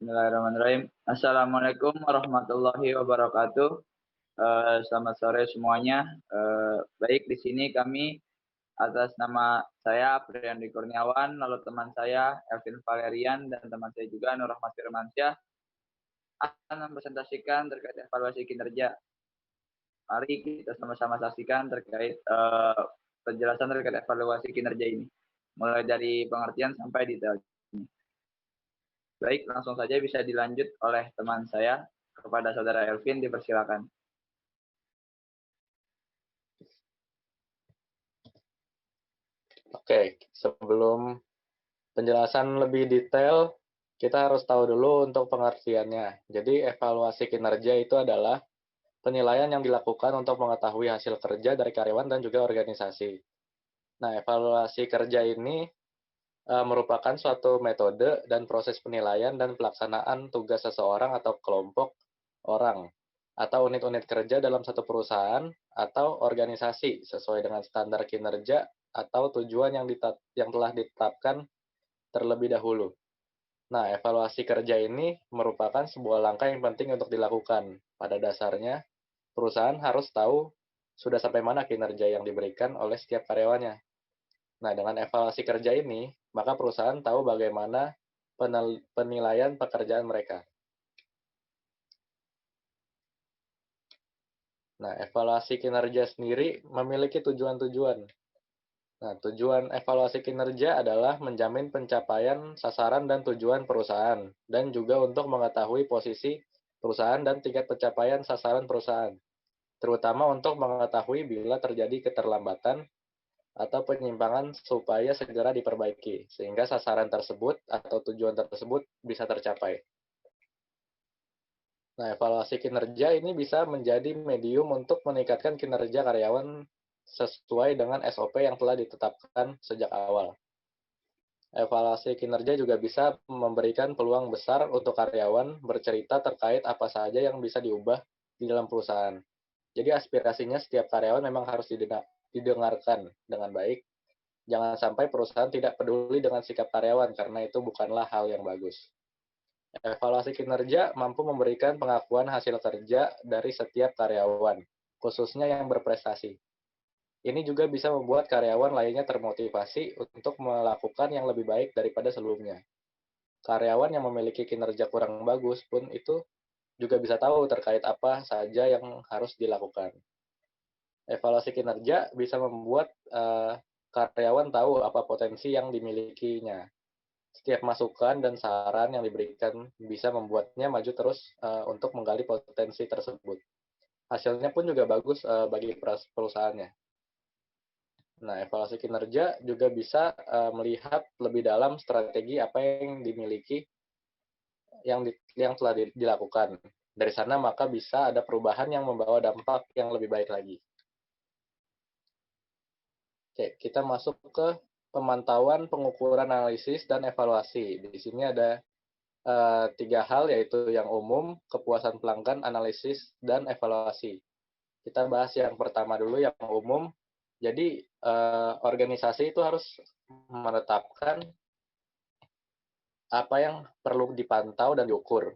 Bismillahirrahmanirrahim. Assalamualaikum warahmatullahi wabarakatuh. Selamat sore semuanya. Baik, di sini kami atas nama saya Priandi Kurniawan, lalu teman saya Elvin Valerian dan teman saya juga Nur Rahmat Firmansyah akan mempresentasikan terkait evaluasi kinerja. Mari kita sama-sama saksikan terkait penjelasan terkait evaluasi kinerja ini, mulai dari pengertian sampai detail. Baik, langsung saja bisa dilanjut oleh teman saya. Kepada saudara Elvin, dipersilakan. Oke, sebelum penjelasan lebih detail, kita harus tahu dulu untuk pengertiannya. Jadi, evaluasi kinerja itu adalah penilaian yang dilakukan untuk mengetahui hasil kerja dari karyawan dan juga organisasi. Nah, evaluasi kerja ini merupakan suatu metode dan proses penilaian dan pelaksanaan tugas seseorang atau kelompok orang atau unit-unit kerja dalam satu perusahaan atau organisasi sesuai dengan standar kinerja atau tujuan yang telah ditetapkan terlebih dahulu. Nah, evaluasi kerja ini merupakan sebuah langkah yang penting untuk dilakukan. Pada dasarnya, perusahaan harus tahu sudah sampai mana kinerja yang diberikan oleh setiap karyawannya. Nah, dengan evaluasi kerja ini, maka perusahaan tahu bagaimana penilaian pekerjaan mereka. Nah, evaluasi kinerja sendiri memiliki tujuan-tujuan. Nah, tujuan evaluasi kinerja adalah menjamin pencapaian sasaran dan tujuan perusahaan, dan juga untuk mengetahui posisi perusahaan dan tingkat pencapaian sasaran perusahaan, terutama untuk mengetahui bila terjadi keterlambatan atau penyimpangan supaya segera diperbaiki, sehingga sasaran tersebut atau tujuan tersebut bisa tercapai. Nah, evaluasi kinerja ini bisa menjadi medium untuk meningkatkan kinerja karyawan sesuai dengan SOP yang telah ditetapkan sejak awal. Evaluasi kinerja juga bisa memberikan peluang besar untuk karyawan bercerita terkait apa saja yang bisa diubah di dalam perusahaan. Jadi aspirasinya setiap karyawan memang harus didengarkan dengan baik. Jangan sampai perusahaan tidak peduli dengan sikap karyawan karena itu bukanlah hal yang bagus. Evaluasi kinerja mampu memberikan pengakuan hasil kerja dari setiap karyawan, khususnya yang berprestasi. Ini juga bisa membuat karyawan lainnya termotivasi untuk melakukan yang lebih baik daripada sebelumnya. Karyawan yang memiliki kinerja kurang bagus pun itu juga bisa tahu terkait apa saja yang harus dilakukan. Evaluasi kinerja bisa membuat karyawan tahu apa potensi yang dimilikinya. Setiap masukan dan saran yang diberikan bisa membuatnya maju terus untuk menggali potensi tersebut. Hasilnya pun juga bagus bagi perusahaannya. Nah, evaluasi kinerja juga bisa melihat lebih dalam strategi apa yang dimiliki, yang telah dilakukan. Dari sana maka bisa ada perubahan yang membawa dampak yang lebih baik lagi. Oke, kita masuk ke pemantauan, pengukuran, analisis, dan evaluasi. Di sini ada 3 hal, yaitu yang umum, kepuasan pelanggan, analisis, dan evaluasi. Kita bahas yang pertama dulu, yang umum. Jadi, organisasi itu harus menetapkan apa yang perlu dipantau dan diukur.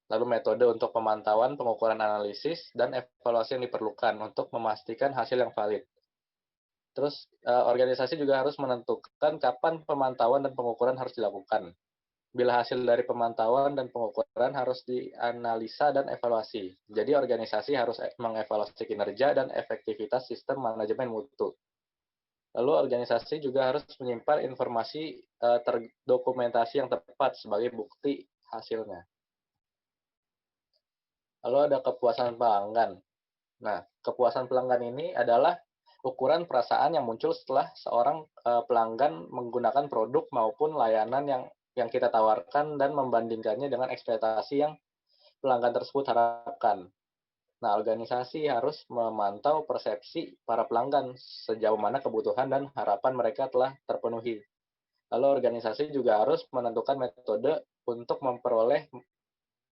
Lalu metode untuk pemantauan, pengukuran, analisis, dan evaluasi yang diperlukan untuk memastikan hasil yang valid. Terus organisasi juga harus menentukan kapan pemantauan dan pengukuran harus dilakukan. Bila hasil dari pemantauan dan pengukuran harus dianalisa dan evaluasi. Jadi organisasi harus mengevaluasi kinerja dan efektivitas sistem manajemen mutu. Lalu organisasi juga harus menyimpan informasi terdokumentasi yang tepat sebagai bukti hasilnya. Lalu ada kepuasan pelanggan. Nah, kepuasan pelanggan ini adalah ukuran perasaan yang muncul setelah seorang pelanggan menggunakan produk maupun layanan yang kita tawarkan dan membandingkannya dengan ekspektasi yang pelanggan tersebut harapkan. Nah, organisasi harus memantau persepsi para pelanggan sejauh mana kebutuhan dan harapan mereka telah terpenuhi. Lalu organisasi juga harus menentukan metode untuk memperoleh,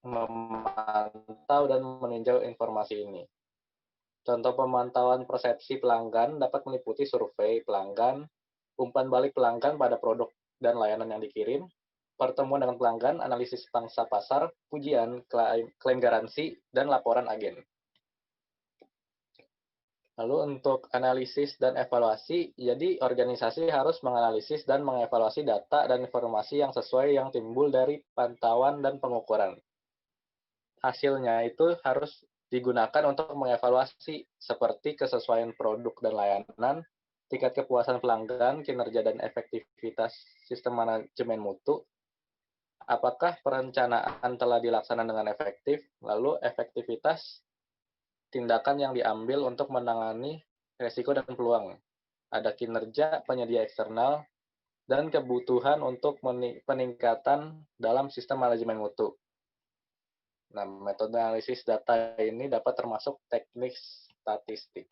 memantau, dan meninjau informasi ini. Contoh pemantauan persepsi pelanggan dapat meliputi survei pelanggan, umpan balik pelanggan pada produk dan layanan yang dikirim, pertemuan dengan pelanggan, analisis pangsa pasar, pujian, klaim garansi, dan laporan agen. Lalu untuk analisis dan evaluasi, jadi organisasi harus menganalisis dan mengevaluasi data dan informasi yang sesuai yang timbul dari pantauan dan pengukuran. Hasilnya itu harus digunakan untuk mengevaluasi seperti kesesuaian produk dan layanan, tingkat kepuasan pelanggan, kinerja dan efektivitas sistem manajemen mutu, apakah perencanaan telah dilaksanakan dengan efektif, lalu efektivitas tindakan yang diambil untuk menangani risiko dan peluang. Ada kinerja penyedia eksternal dan kebutuhan untuk peningkatan dalam sistem manajemen mutu. Nah, metode analisis data ini dapat termasuk teknik statistik.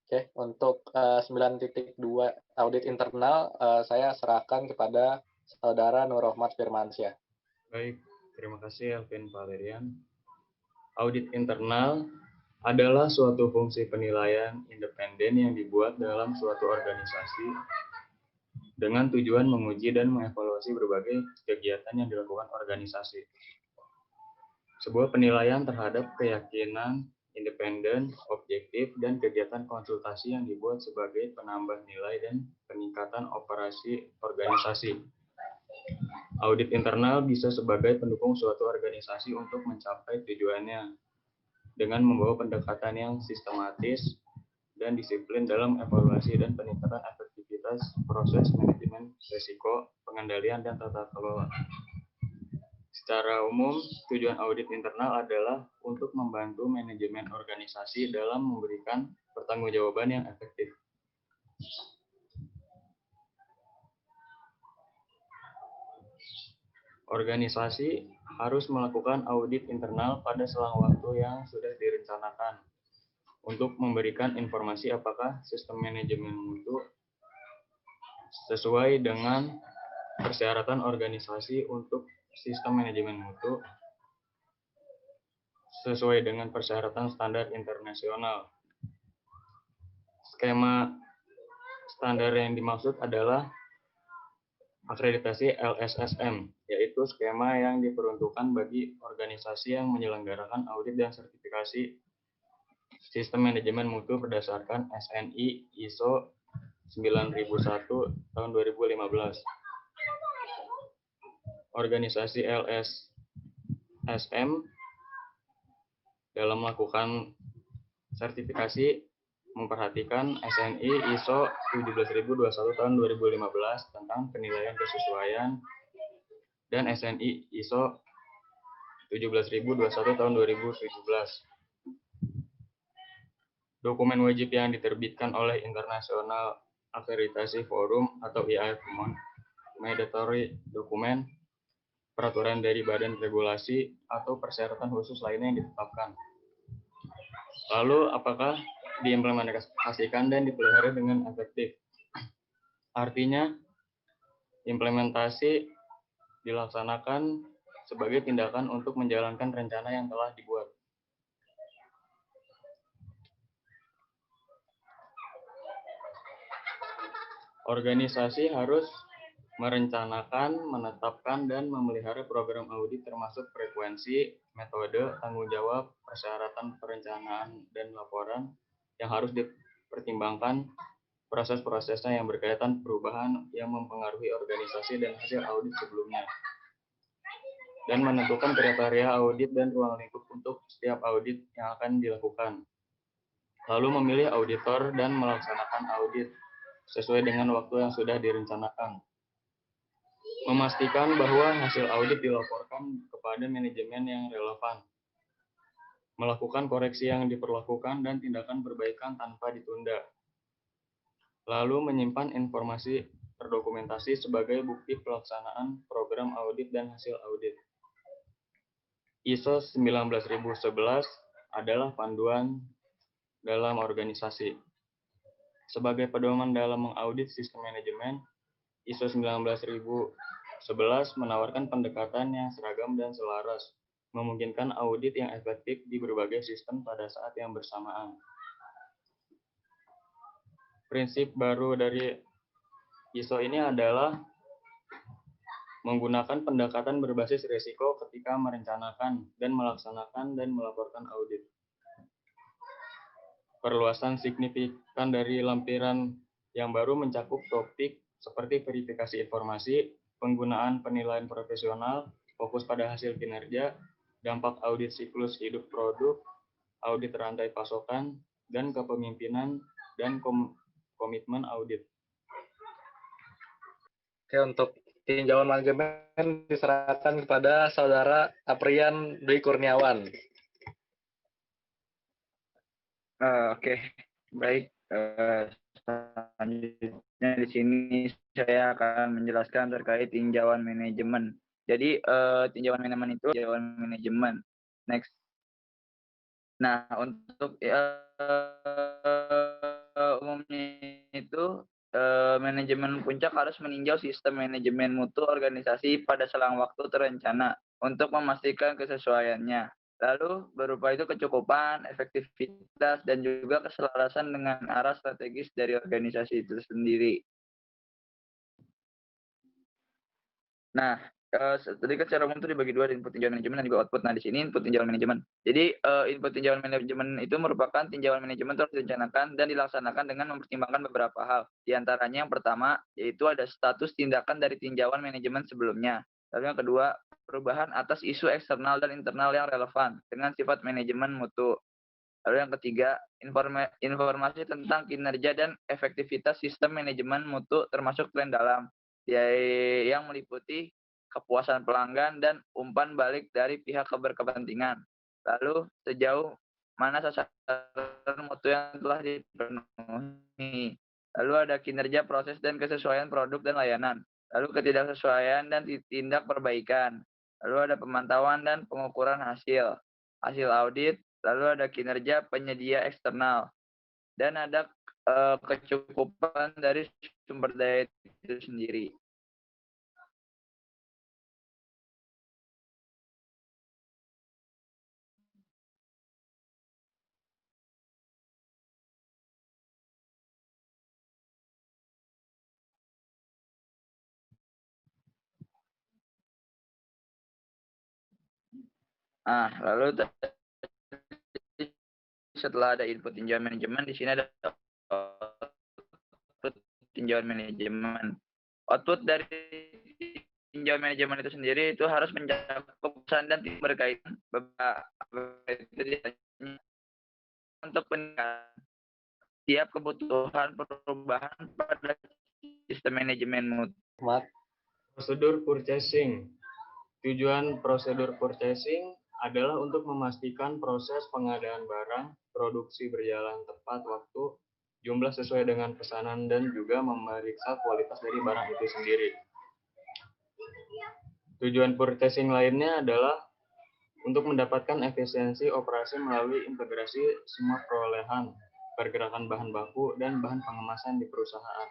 Oke, untuk 9.2 audit internal, saya serahkan kepada Saudara Nur Rohmat Firmansyah. Baik, terima kasih Alvin Valerian. Audit internal adalah suatu fungsi penilaian independen yang dibuat dalam suatu organisasi dengan tujuan menguji dan mengevaluasi berbagai kegiatan yang dilakukan organisasi. Sebuah penilaian terhadap keyakinan independen, objektif, dan kegiatan konsultasi yang dibuat sebagai penambah nilai dan peningkatan operasi organisasi. Audit internal bisa sebagai pendukung suatu organisasi untuk mencapai tujuannya dengan membawa pendekatan yang sistematis dan disiplin dalam evaluasi dan peningkatan efektivitas proses manajemen risiko, pengendalian, dan tata kelola. Secara umum, tujuan audit internal adalah untuk membantu manajemen organisasi dalam memberikan pertanggungjawaban yang efektif. Organisasi harus melakukan audit internal pada selang waktu yang sudah direncanakan untuk memberikan informasi apakah sistem manajemen mutu sesuai dengan persyaratan organisasi untuk sistem manajemen mutu sesuai dengan persyaratan standar internasional. Skema standar yang dimaksud adalah akreditasi LSSM, yaitu skema yang diperuntukkan bagi organisasi yang menyelenggarakan audit dan sertifikasi sistem manajemen mutu berdasarkan SNI ISO 9001 tahun 2015. Organisasi LSSM dalam melakukan sertifikasi memperhatikan SNI ISO 17021 tahun 2015 tentang penilaian kesesuaian dan SNI ISO 17021 tahun 2017. Dokumen wajib yang diterbitkan oleh International Accreditation Forum atau IAF mandatory dokumen, peraturan dari badan regulasi, atau persyaratan khusus lainnya yang ditetapkan. Lalu, apakah diimplementasikan dan dipelihara dengan efektif? Artinya, implementasi dilaksanakan sebagai tindakan untuk menjalankan rencana yang telah dibuat. Organisasi harus merencanakan, menetapkan, dan memelihara program audit termasuk frekuensi, metode, tanggung jawab, persyaratan perencanaan, dan laporan yang harus dipertimbangkan proses-prosesnya yang berkaitan perubahan yang mempengaruhi organisasi dan hasil audit sebelumnya. Dan menentukan kriteria audit dan ruang lingkup untuk setiap audit yang akan dilakukan. Lalu memilih auditor dan melaksanakan audit sesuai dengan waktu yang sudah direncanakan. Memastikan bahwa hasil audit dilaporkan kepada manajemen yang relevan. Melakukan koreksi yang diperlakukan dan tindakan perbaikan tanpa ditunda. Lalu menyimpan informasi terdokumentasi sebagai bukti pelaksanaan program audit dan hasil audit. ISO 19011 adalah panduan dalam organisasi. Sebagai pedoman dalam mengaudit sistem manajemen, ISO 19011 menawarkan pendekatan yang seragam dan selaras, memungkinkan audit yang efektif di berbagai sistem pada saat yang bersamaan. Prinsip baru dari ISO ini adalah menggunakan pendekatan berbasis risiko ketika merencanakan dan melaksanakan dan melaporkan audit. Perluasan signifikan dari lampiran yang baru mencakup topik seperti verifikasi informasi, penggunaan penilaian profesional, fokus pada hasil kinerja, dampak audit siklus hidup produk, audit rantai pasokan, dan kepemimpinan dan komitmen audit. Oke, untuk tinjauan manajemen diserahkan kepada Saudara Aprian Dwi Kurniawan. Oke, baik. Selanjutnya di sini saya akan menjelaskan terkait tinjauan manajemen. Jadi tinjauan manajemen itu tinjauan manajemen. Next. Nah, untuk umumnya itu manajemen puncak harus meninjau sistem manajemen mutu organisasi pada selang waktu terencana untuk memastikan kesesuaiannya. Lalu berupa itu kecukupan, efektivitas, dan juga keselarasan dengan arah strategis dari organisasi itu sendiri. Nah, tadi kan secara umum itu dibagi dua, input tinjauan manajemen dan juga output. Nah, di sini input tinjauan manajemen. Jadi, input tinjauan manajemen itu merupakan tinjauan manajemen terus direncanakan dan dilaksanakan dengan mempertimbangkan beberapa hal. Di antaranya yang pertama, yaitu ada status tindakan dari tinjauan manajemen sebelumnya. Lalu yang kedua, perubahan atas isu eksternal dan internal yang relevan dengan sifat manajemen mutu. Lalu yang ketiga, informasi tentang kinerja dan efektivitas sistem manajemen mutu termasuk tren dalam, yang meliputi kepuasan pelanggan dan umpan balik dari pihak berkepentingan. Lalu sejauh mana sasaran mutu yang telah dipenuhi. Lalu ada kinerja proses dan kesesuaian produk dan layanan. Lalu ketidaksesuaian dan tindak perbaikan. Lalu ada pemantauan dan pengukuran hasil audit. Lalu ada kinerja penyedia eksternal. Dan ada kecukupan dari sumber daya itu sendiri. Lalu setelah ada input tinjauan manajemen, di sini ada output tinjauan manajemen. Output dari tinjauan manajemen itu sendiri itu harus mencakup keputusan dan berkaitan untuk peningkatan setiap kebutuhan perubahan pada sistem manajemen mutu. Prosedur purchasing. Tujuan prosedur purchasing adalah untuk memastikan proses pengadaan barang, produksi berjalan tepat waktu, jumlah sesuai dengan pesanan, dan juga memeriksa kualitas dari barang itu sendiri. Tujuan purchasing lainnya adalah untuk mendapatkan efisiensi operasi melalui integrasi semua perolehan, pergerakan bahan baku, dan bahan pengemasan di perusahaan,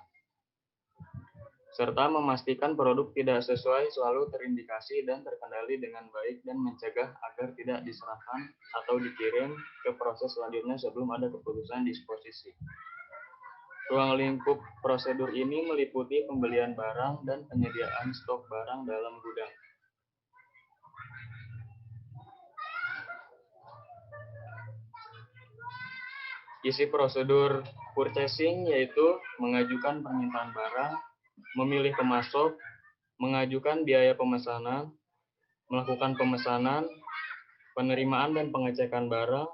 serta memastikan produk tidak sesuai selalu terindikasi dan terkendali dengan baik dan mencegah agar tidak diserahkan atau dikirim ke proses selanjutnya sebelum ada keputusan disposisi. Ruang lingkup prosedur ini meliputi pembelian barang dan penyediaan stok barang dalam gudang. Isi prosedur purchasing yaitu mengajukan permintaan barang, memilih pemasok, mengajukan biaya pemesanan, melakukan pemesanan, penerimaan dan pengecekan barang,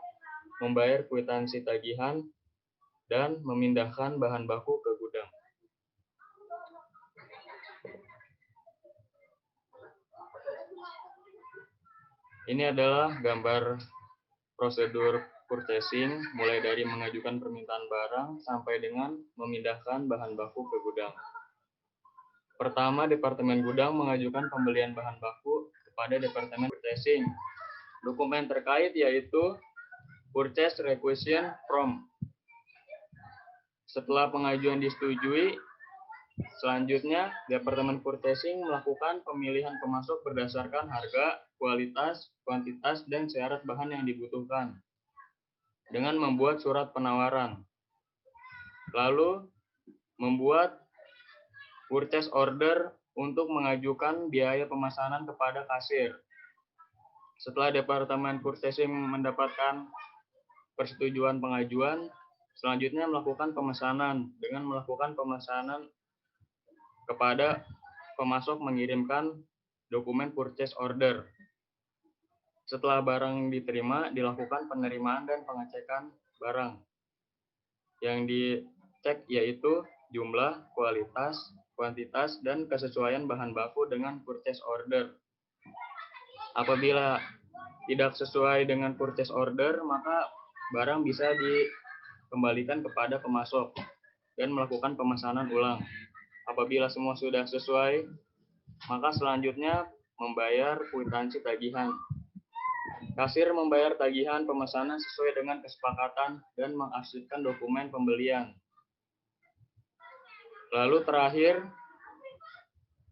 membayar kwitansi tagihan, dan memindahkan bahan baku ke gudang. Ini adalah gambar prosedur purchasing, mulai dari mengajukan permintaan barang sampai dengan memindahkan bahan baku ke gudang. Pertama, Departemen Gudang mengajukan pembelian bahan baku kepada Departemen Purchasing. Dokumen terkait yaitu Purchase Requisition Form. Setelah pengajuan disetujui, selanjutnya Departemen Purchasing melakukan pemilihan pemasok berdasarkan harga, kualitas, kuantitas, dan syarat bahan yang dibutuhkan dengan membuat surat penawaran. Lalu membuat purchase order untuk mengajukan biaya pemesanan kepada kasir. Setelah Departemen Purchasing mendapatkan persetujuan pengajuan, selanjutnya melakukan pemesanan. Dengan melakukan pemesanan kepada pemasok mengirimkan dokumen purchase order. Setelah barang diterima, dilakukan penerimaan dan pengecekan barang. Yang dicek yaitu jumlah, kualitas, kuantitas, dan kesesuaian bahan baku dengan purchase order. Apabila tidak sesuai dengan purchase order, maka barang bisa dikembalikan kepada pemasok dan melakukan pemesanan ulang. Apabila semua sudah sesuai, maka selanjutnya membayar kwitansi tagihan. Kasir membayar tagihan pemesanan sesuai dengan kesepakatan dan mengarsipkan dokumen pembelian. Lalu terakhir,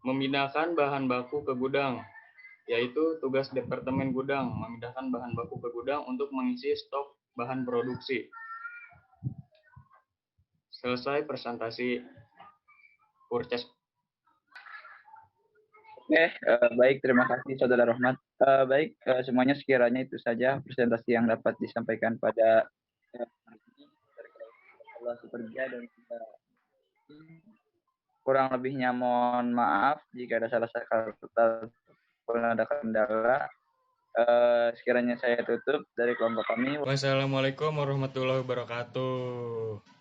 memindahkan bahan baku ke gudang, yaitu tugas Departemen Gudang, memindahkan bahan baku ke gudang untuk mengisi stok bahan produksi. Selesai presentasi purchase. Oke, baik, terima kasih Saudara Rahmat. Baik, semuanya sekiranya itu saja presentasi yang dapat disampaikan pada hari ini. Allah Superga dan kita kurang lebihnya mohon maaf jika ada salah kata ataupun ada kendala. Sekiranya saya tutup dari kelompok kami. Wassalamualaikum warahmatullahi wabarakatuh.